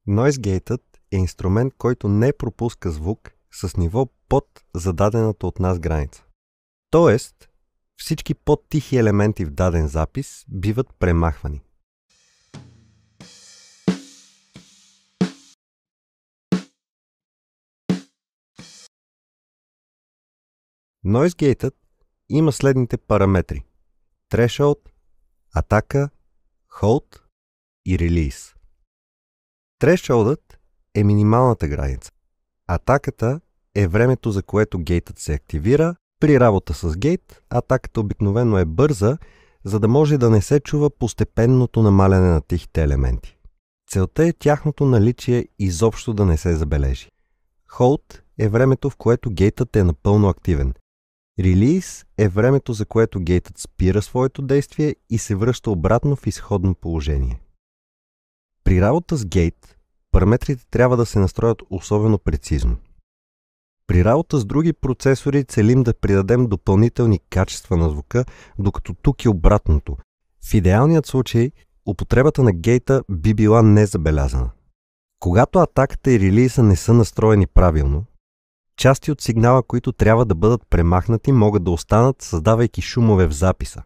Noise Gate е инструмент, който не пропуска звук с ниво под зададената от нас граница. Тоест, всички по-тихи елементи в даден запис биват премахвани. Noise Gate има следните параметри: Threshold, атака, Hold и Release. Thresholdът е минималната граница. Атаката е времето, за което гейтът се активира. При работа с гейт, атаката обикновено е бърза, за да може да не се чува постепенното намаляне на тихите елементи. Целта е тяхното наличие изобщо да не се забележи. Hold е времето, в което гейтът е напълно активен. Release е времето, за което гейтът спира своето действие и се връща обратно в изходно положение. При работа с гейт, параметрите трябва да се настроят особено прецизно. При работа с други процесори целим да придадем допълнителни качества на звука, докато тук е обратното. В идеалният случай, употребата на гейта би била незабелязана. Когато атаката и релиза не са настроени правилно, части от сигнала, които трябва да бъдат премахнати, могат да останат, създавайки шумове в записа.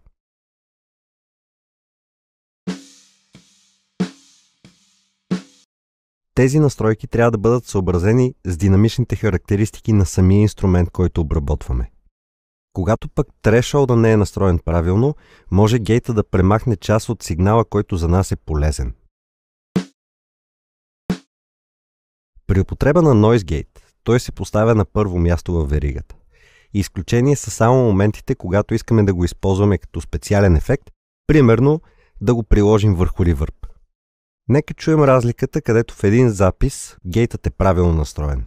Тези настройки трябва да бъдат съобразени с динамичните характеристики на самия инструмент, който обработваме. Когато пък threshold не е настроен правилно, може гейта да премахне част от сигнала, който за нас е полезен. При употреба на Noise Gate, той се поставя на първо място във веригата. Изключение са само моментите, когато искаме да го използваме като специален ефект, примерно да го приложим върху reverb. Нека чуем разликата, където в един запис гейтът е правилно настроен.